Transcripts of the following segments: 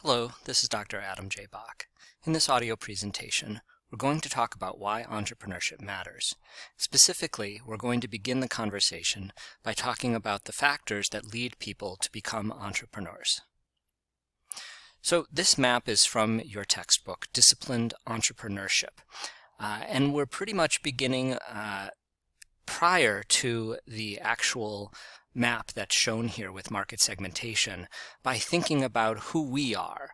Hello, this is Dr. Adam J. Bach. In this audio presentation, we're going to talk about why entrepreneurship matters. Specifically, we're going to begin the conversation by talking about the factors that lead people to become entrepreneurs. So this map is from your textbook, Disciplined Entrepreneurship. And we're pretty much beginning prior to the actual map that's shown here with market segmentation by thinking about who we are,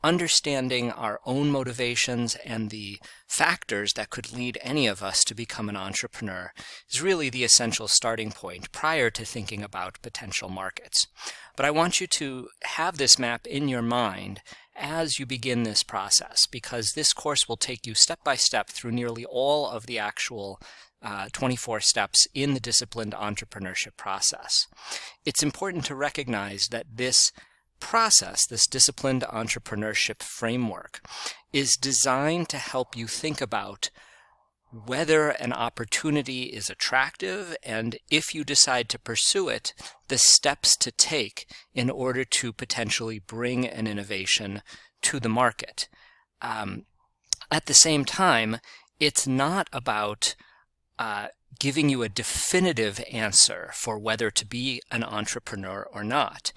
understanding our own motivations and the factors that could lead any of us to become an entrepreneur is really the essential starting point prior to thinking about potential markets. But I want you to have this map in your mind as you begin this process, because this course will take you step by step through nearly all of the actual 24 steps in the disciplined entrepreneurship process. It's important to recognize that this process, this disciplined entrepreneurship framework, is designed to help you think about whether an opportunity is attractive, and if you decide to pursue it, the steps to take in order to potentially bring an innovation to the market. At the same time, it's not about giving you a definitive answer for whether to be an entrepreneur or not.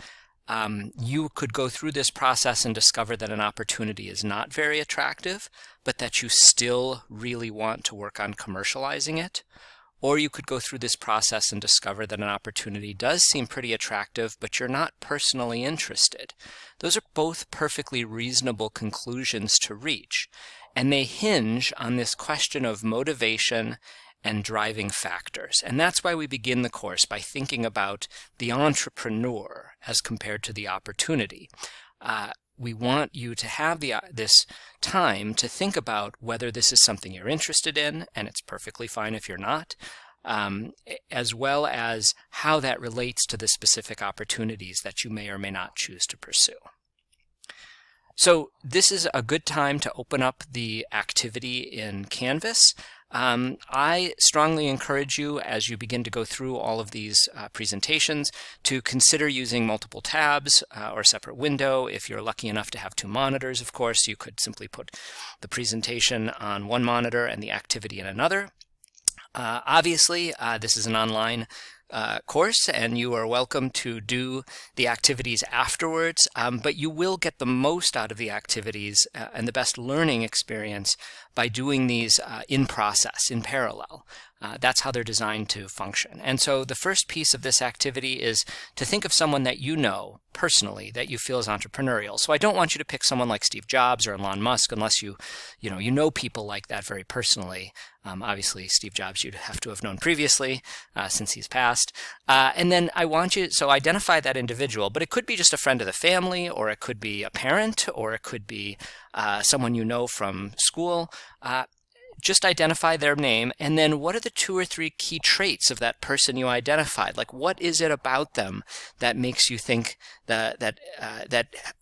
You could go through this process and discover that an opportunity is not very attractive, but that you still really want to work on commercializing it. Or you could go through this process and discover that an opportunity does seem pretty attractive, but you're not personally interested. Those are both perfectly reasonable conclusions to reach, and they hinge on this question of motivation and driving factors. And that's why we begin the course by thinking about the entrepreneur as compared to the opportunity. We want you to have this time to think about whether this is something you're interested in, and it's perfectly fine if you're not, as well as how that relates to the specific opportunities that you may or may not choose to pursue. So this is a good time to open up the activity in Canvas. I strongly encourage you, as you begin to go through all of these presentations, to consider using multiple tabs or a separate window. If you're lucky enough to have two monitors, of course, you could simply put the presentation on one monitor and the activity in another. Obviously, this is an online course, and you are welcome to do the activities afterwards, but you will get the most out of the activities and the best learning experience by doing these in process, in parallel. That's how they're designed to function. And so the first piece of this activity is to think of someone that you know personally that you feel is entrepreneurial. So I don't want you to pick someone like Steve Jobs or Elon Musk unless you know people like that very personally. Obviously, Steve Jobs you'd have to have known previously since he's passed. And then I want you, so identify that individual, but it could be just a friend of the family, or it could be a parent, or it could be someone you know from school. Just identify their name, and then what are the 2 or 3 key traits of that person you identified? Like, what is it about them that makes you think that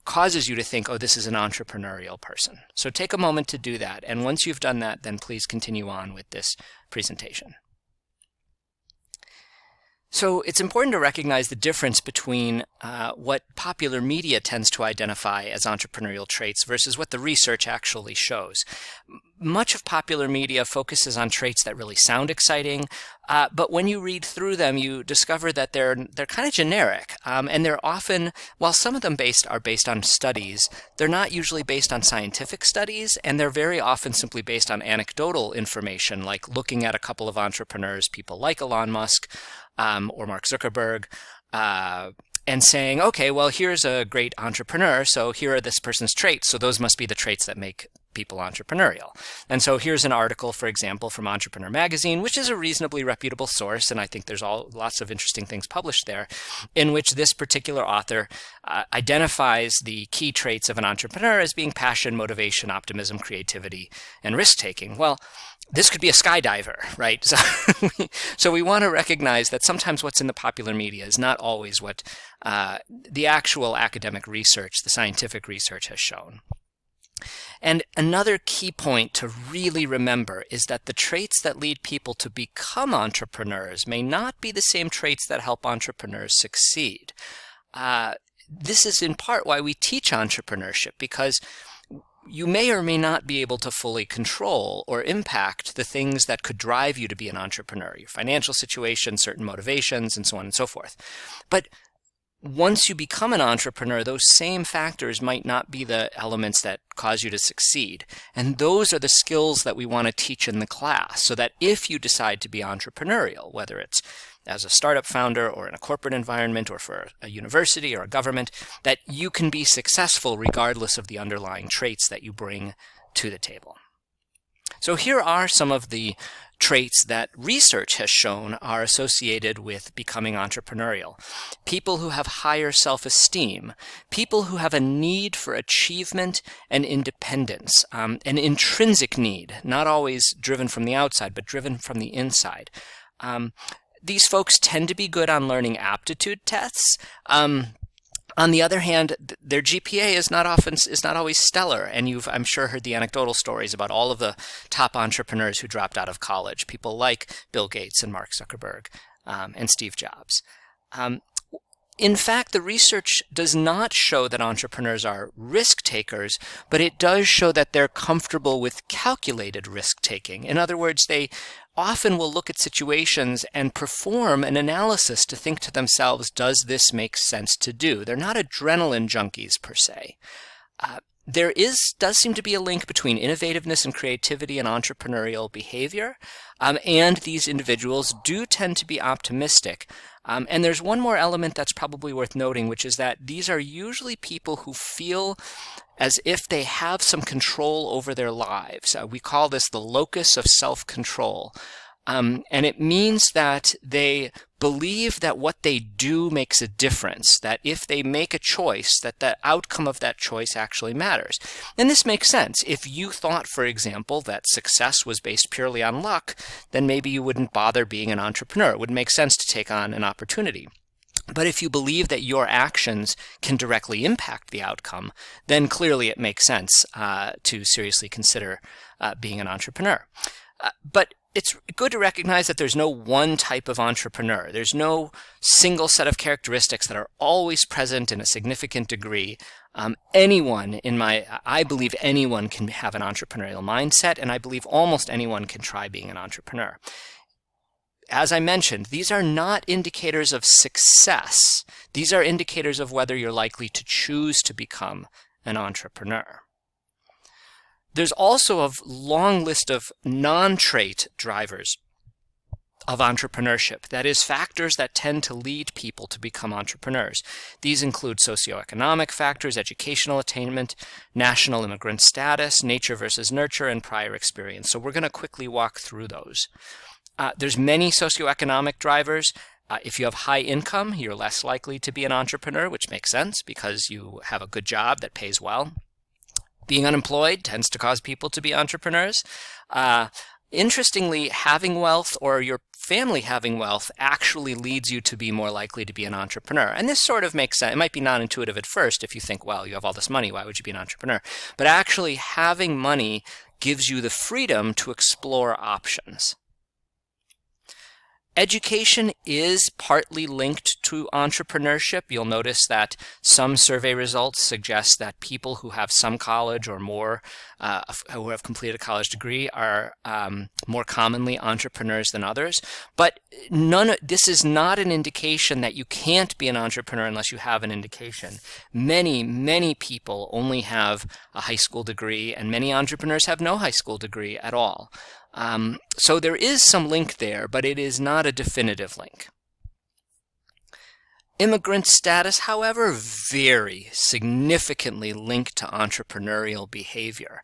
causes you to think, oh, this is an entrepreneurial person? So take a moment to do that, and once you've done that, then please continue on with this presentation. So it's important to recognize the difference between what popular media tends to identify as entrepreneurial traits versus what the research actually shows. Much of popular media focuses on traits that really sound exciting, but when you read through them, you discover that they're kind of generic, and they're often, while some of them are based on studies, they're not usually based on scientific studies, and they're very often simply based on anecdotal information, like looking at a couple of entrepreneurs, people like Elon Musk, or Mark Zuckerberg, and saying, okay, well, here's a great entrepreneur, so here are this person's traits, so those must be the traits that make people entrepreneurial. And so here's an article, for example, from Entrepreneur magazine, which is a reasonably reputable source, and I think there's lots of interesting things published there, in which this particular author identifies the key traits of an entrepreneur as being passion, motivation, optimism, creativity, and risk-taking. Well, this could be a skydiver, right? So we want to recognize that sometimes what's in the popular media is not always what the actual academic research, the scientific research has shown. And another key point to really remember is that the traits that lead people to become entrepreneurs may not be the same traits that help entrepreneurs succeed. this is in part why we teach entrepreneurship, because you may or may not be able to fully control or impact the things that could drive you to be an entrepreneur, your financial situation, certain motivations, and so on and so forth. But once you become an entrepreneur, those same factors might not be the elements that cause you to succeed. And those are the skills that we want to teach in the class, so that if you decide to be entrepreneurial, whether it's as a startup founder or in a corporate environment or for a university or a government, that you can be successful regardless of the underlying traits that you bring to the table. So here are some of the traits that research has shown are associated with becoming entrepreneurial. People who have higher self-esteem, people who have a need for achievement and independence, an intrinsic need, not always driven from the outside, but driven from the inside. These folks tend to be good on learning aptitude tests. On the other hand, their GPA is not always stellar, and you've, I'm sure, heard the anecdotal stories about all of the top entrepreneurs who dropped out of college, people like Bill Gates and Mark Zuckerberg and Steve Jobs. In fact, the research does not show that entrepreneurs are risk takers, but it does show that they're comfortable with calculated risk taking. In other words, they often will look at situations and perform an analysis to think to themselves, does this make sense to do? They're not adrenaline junkies per se. There does seem to be a link between innovativeness and creativity and entrepreneurial behavior, and these individuals do tend to be optimistic. And there's one more element that's probably worth noting, which is that these are usually people who feel as if they have some control over their lives. We call this the locus of self-control. And it means that they believe that what they do makes a difference, that if they make a choice, that the outcome of that choice actually matters. And this makes sense. If you thought, for example, that success was based purely on luck, then maybe you wouldn't bother being an entrepreneur. It wouldn't make sense to take on an opportunity. But if you believe that your actions can directly impact the outcome, then clearly it makes sense to seriously consider being an entrepreneur. But it's good to recognize that there's no one type of entrepreneur. There's no single set of characteristics that are always present in a significant degree. I believe anyone can have an entrepreneurial mindset, and I believe almost anyone can try being an entrepreneur. As I mentioned, these are not indicators of success. These are indicators of whether you're likely to choose to become an entrepreneur. There's also a long list of non-trait drivers of entrepreneurship. That is, factors that tend to lead people to become entrepreneurs. These include socioeconomic factors, educational attainment, national immigrant status, nature versus nurture, and prior experience. So we're going to quickly walk through those. There's many socioeconomic drivers. If you have high income, you're less likely to be an entrepreneur, which makes sense because you have a good job that pays well. Being unemployed tends to cause people to be entrepreneurs. Interestingly, having wealth or your family having wealth actually leads you to be more likely to be an entrepreneur. And this sort of makes sense. It might be non-intuitive at first if you think, well, you have all this money, why would you be an entrepreneur? But actually, having money gives you the freedom to explore options. Education is partly linked to entrepreneurship. You'll notice that some survey results suggest that people who have some college or more, who have completed a college degree, are more commonly entrepreneurs than others. But this is not an indication that you can't be an entrepreneur unless you have an indication. Many, many people only have a high school degree, and many entrepreneurs have no high school degree at all. So there is some link there, but it is not a definitive link. Immigrant status, however, very significantly linked to entrepreneurial behavior.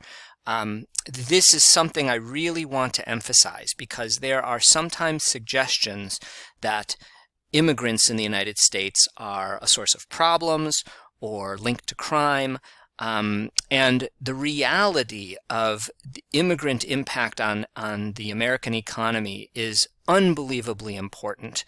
This is something I really want to emphasize because there are sometimes suggestions that immigrants in the United States are a source of problems or linked to crime. And the reality of the immigrant impact on the American economy is unbelievably important.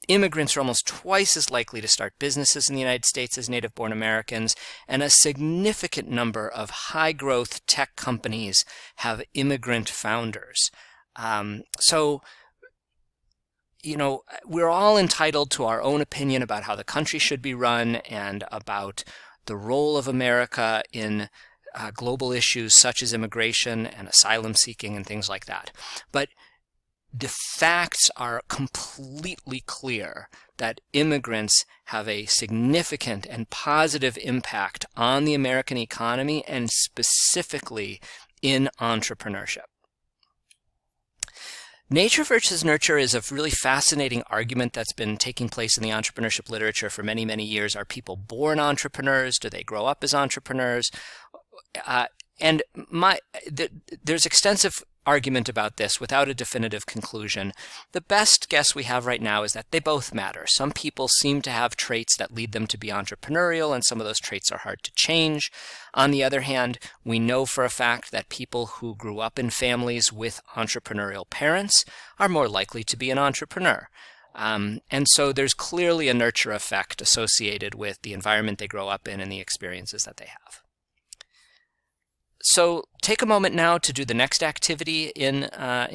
Immigrants are almost twice as likely to start businesses in the United States as native-born Americans, and a significant number of high-growth tech companies have immigrant founders. So we're all entitled to our own opinion about how the country should be run and about the role of America in global issues such as immigration and asylum seeking and things like that. But the facts are completely clear that immigrants have a significant and positive impact on the American economy and specifically in entrepreneurship. Nature versus nurture is a really fascinating argument that's been taking place in the entrepreneurship literature for many, many years. Are people born entrepreneurs? Do they grow up as entrepreneurs? There's extensive argument about this without a definitive conclusion. The best guess we have right now is that they both matter. Some people seem to have traits that lead them to be entrepreneurial, and some of those traits are hard to change. On the other hand, we know for a fact that people who grew up in families with entrepreneurial parents are more likely to be an entrepreneur. And so there's clearly a nurture effect associated with the environment they grow up in and the experiences that they have. So take a moment now to do the next activity in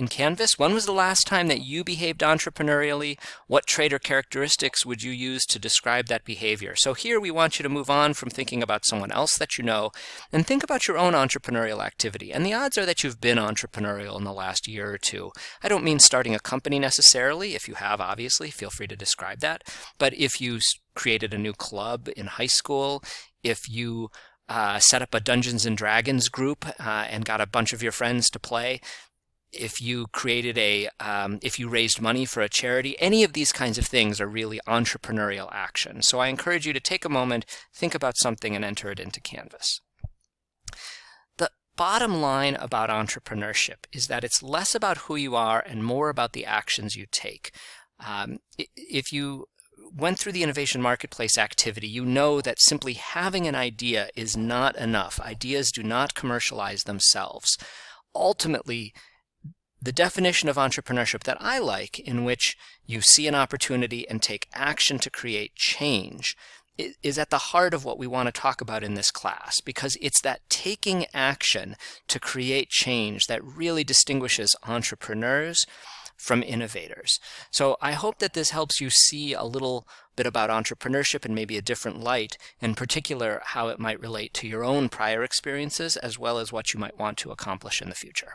Canvas. When was the last time that you behaved entrepreneurially? What trait or characteristics would you use to describe that behavior? So here we want you to move on from thinking about someone else that you know and think about your own entrepreneurial activity. And the odds are that you've been entrepreneurial in the last year or two. I don't mean starting a company necessarily. If you have, obviously, feel free to describe that. But if you created a new club in high school, if you set up a Dungeons and Dragons group and got a bunch of your friends to play, if you created if you raised money for a charity, any of these kinds of things are really entrepreneurial action. So I encourage you to take a moment, think about something, and enter it into Canvas. The bottom line about entrepreneurship is that it's less about who you are and more about the actions you take. If you went through the innovation marketplace activity, you know that simply having an idea is not enough. Ideas do not commercialize themselves. Ultimately, the definition of entrepreneurship that I like, in which you see an opportunity and take action to create change, is at the heart of what we want to talk about in this class, because it's that taking action to create change that really distinguishes entrepreneurs from innovators. So I hope that this helps you see a little bit about entrepreneurship in maybe a different light, in particular how it might relate to your own prior experiences as well as what you might want to accomplish in the future.